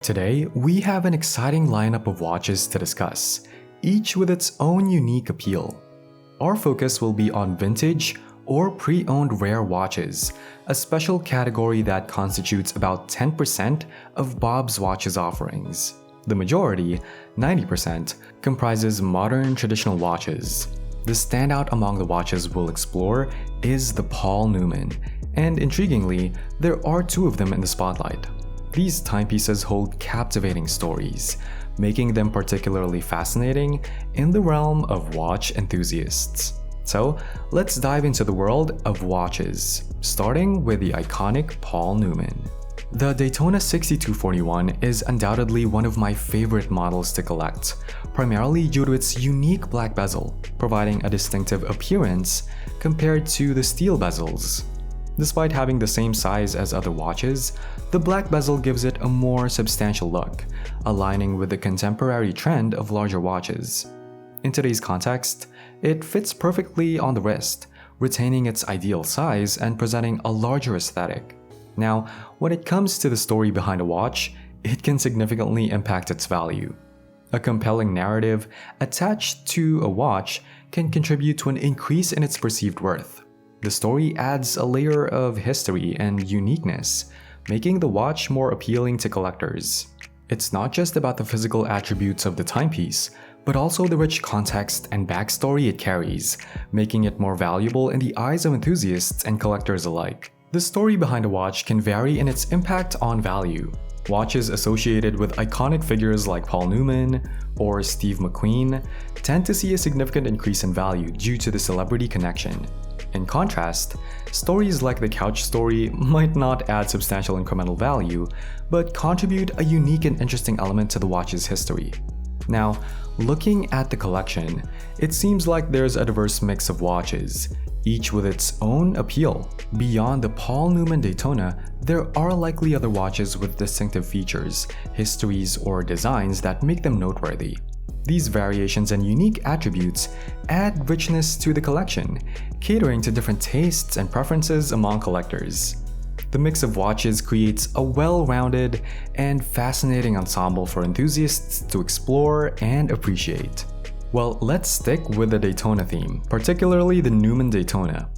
Today, we have an exciting lineup of watches to discuss, each with its own unique appeal. Our focus will be on vintage or pre-owned rare watches, a special category that constitutes about 10% of Bob's Watches offerings. The majority, 90%, comprises modern traditional watches. The standout among the watches we'll explore is the Paul Newman, and intriguingly, there are two of them in the spotlight. These timepieces hold captivating stories, making them particularly fascinating in the realm of watch enthusiasts. So, let's dive into the world of watches, starting with the iconic Paul Newman. The Daytona 6241 is undoubtedly one of my favorite models to collect, primarily due to its unique black bezel, providing a distinctive appearance compared to the steel bezels. Despite having the same size as other watches, the black bezel gives it a more substantial look, aligning with the contemporary trend of larger watches. In today's context, it fits perfectly on the wrist, retaining its ideal size and presenting a larger aesthetic. Now, when it comes to the story behind a watch, it can significantly impact its value. A compelling narrative attached to a watch can contribute to an increase in its perceived worth. The story adds a layer of history and uniqueness, making the watch more appealing to collectors. It's not just about the physical attributes of the timepiece, but also the rich context and backstory it carries, making it more valuable in the eyes of enthusiasts and collectors alike. The story behind a watch can vary in its impact on value. Watches associated with iconic figures like Paul Newman or Steve McQueen tend to see a significant increase in value due to the celebrity connection. In contrast, stories like the couch story might not add substantial incremental value, but contribute a unique and interesting element to the watch's history. Now, looking at the collection, it seems like there's a diverse mix of watches, each with its own appeal. Beyond the Paul Newman Daytona, there are likely other watches with distinctive features, histories, or designs that make them noteworthy. These variations and unique attributes add richness to the collection, catering to different tastes and preferences among collectors. The mix of watches creates a well-rounded and fascinating ensemble for enthusiasts to explore and appreciate. Well, let's stick with the Daytona theme, particularly the Newman Daytona.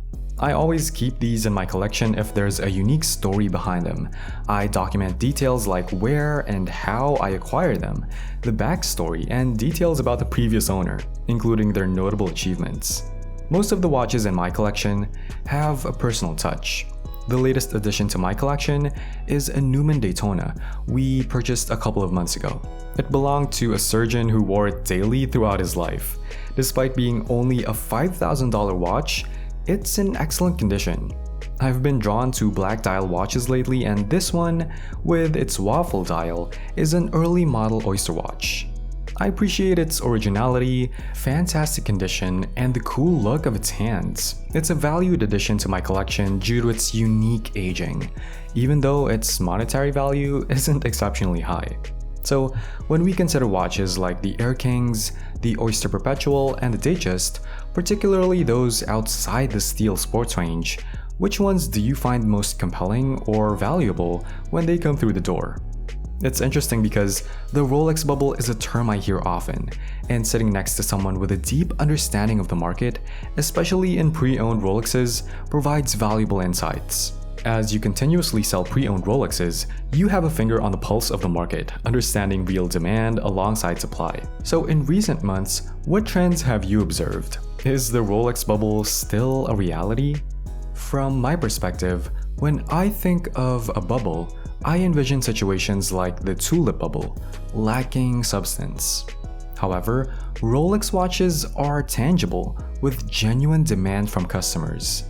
I always keep these in my collection if there's a unique story behind them. I document details like where and how I acquired them, the backstory, and details about the previous owner, including their notable achievements. Most of the watches in my collection have a personal touch. The latest addition to my collection is a Newman Daytona we purchased a couple of months ago. It belonged to a surgeon who wore it daily throughout his life. Despite being only a $5,000 watch, it's in excellent condition. I've been drawn to black dial watches lately, and this one, with its waffle dial, is an early model oyster watch. I appreciate its originality, fantastic condition, and the cool look of its hands. It's a valued addition to my collection due to its unique aging, even though its monetary value isn't exceptionally high. So, when we consider watches like the Air Kings, the Oyster Perpetual, and the Datejust, particularly those outside the steel sports range, which ones do you find most compelling or valuable when they come through the door? It's interesting because the Rolex bubble is a term I hear often, and sitting next to someone with a deep understanding of the market, especially in pre-owned Rolexes, provides valuable insights. As you continuously sell pre-owned Rolexes, you have a finger on the pulse of the market, understanding real demand alongside supply. So in recent months, what trends have you observed? Is the Rolex bubble still a reality? From my perspective, when I think of a bubble, I envision situations like the tulip bubble, lacking substance. However, Rolex watches are tangible, with genuine demand from customers.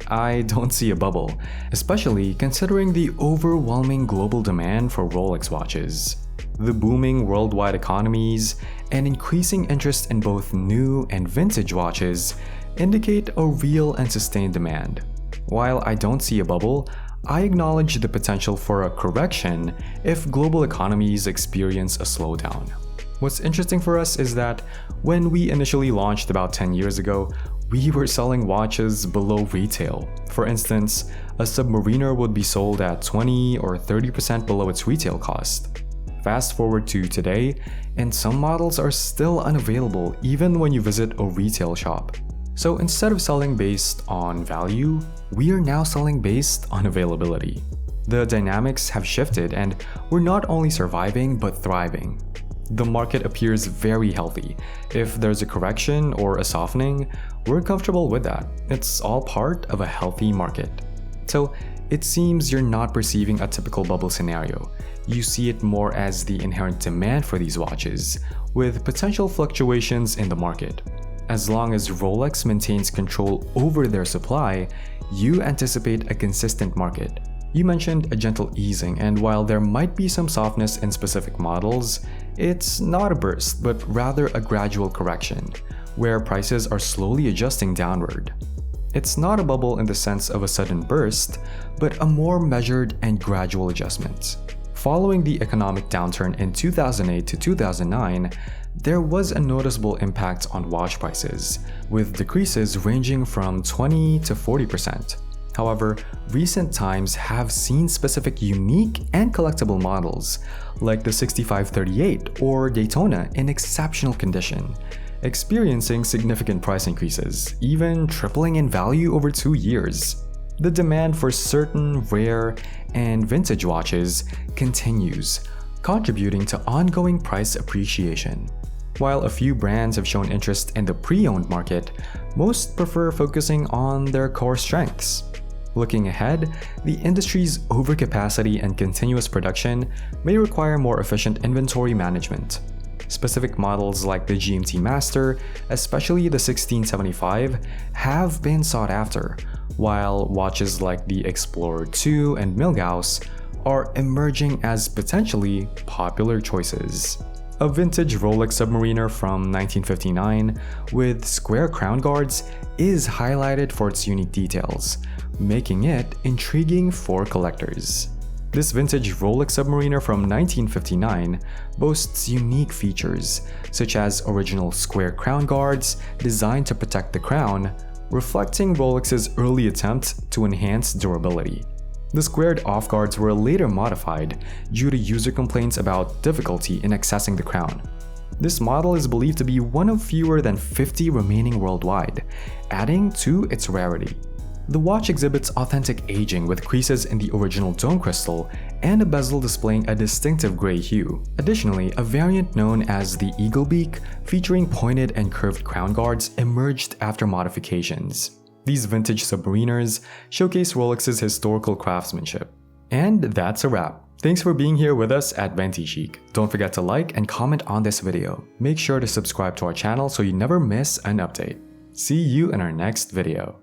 I don't see a bubble, especially considering the overwhelming global demand for Rolex watches. The booming worldwide economies and increasing interest in both new and vintage watches indicate a real and sustained demand. While I don't see a bubble, I acknowledge the potential for a correction if global economies experience a slowdown. What's interesting for us is that when we initially launched about 10 years ago, we were selling watches below retail. For instance, a Submariner would be sold at 20 or 30% below its retail cost. Fast forward to today, and some models are still unavailable even when you visit a retail shop. So instead of selling based on value, we are now selling based on availability. The dynamics have shifted and we're not only surviving but thriving. The market appears very healthy. If there's a correction or a softening, we're comfortable with that. It's all part of a healthy market. So it seems you're not perceiving a typical bubble scenario. You see it more as the inherent demand for these watches, with potential fluctuations in the market. As long as Rolex maintains control over their supply, you anticipate a consistent market. You mentioned a gentle easing, and while there might be some softness in specific models, it's not a burst, but rather a gradual correction, where prices are slowly adjusting downward. It's not a bubble in the sense of a sudden burst, but a more measured and gradual adjustment. Following the economic downturn in 2008 to 2009, there was a noticeable impact on watch prices, with decreases ranging from 20 to 40%. However, recent times have seen specific unique and collectible models, like the 6538 or Daytona in exceptional condition, experiencing significant price increases, even tripling in value over 2 years. The demand for certain rare and vintage watches continues, contributing to ongoing price appreciation. While a few brands have shown interest in the pre-owned market, most prefer focusing on their core strengths. Looking ahead, the industry's overcapacity and continuous production may require more efficient inventory management. Specific models like the GMT Master, especially the 1675, have been sought after, while watches like the Explorer 2 and Milgauss are emerging as potentially popular choices. A vintage Rolex Submariner from 1959 with square crown guards is highlighted for its unique details, making it intriguing for collectors. This vintage Rolex Submariner from 1959 boasts unique features, such as original square crown guards designed to protect the crown, reflecting Rolex's early attempt to enhance durability. The squared off-guards were later modified due to user complaints about difficulty in accessing the crown. This model is believed to be one of fewer than 50 remaining worldwide, adding to its rarity. The watch exhibits authentic aging with creases in the original dome crystal and a bezel displaying a distinctive gray hue. Additionally, a variant known as the Eagle Beak, featuring pointed and curved crown guards, emerged after modifications. These vintage submariners showcase Rolex's historical craftsmanship. And that's a wrap. Thanks for being here with us at ventichic. Don't forget to like and comment on this video. Make sure to subscribe to our channel so you never miss an update. See you in our next video.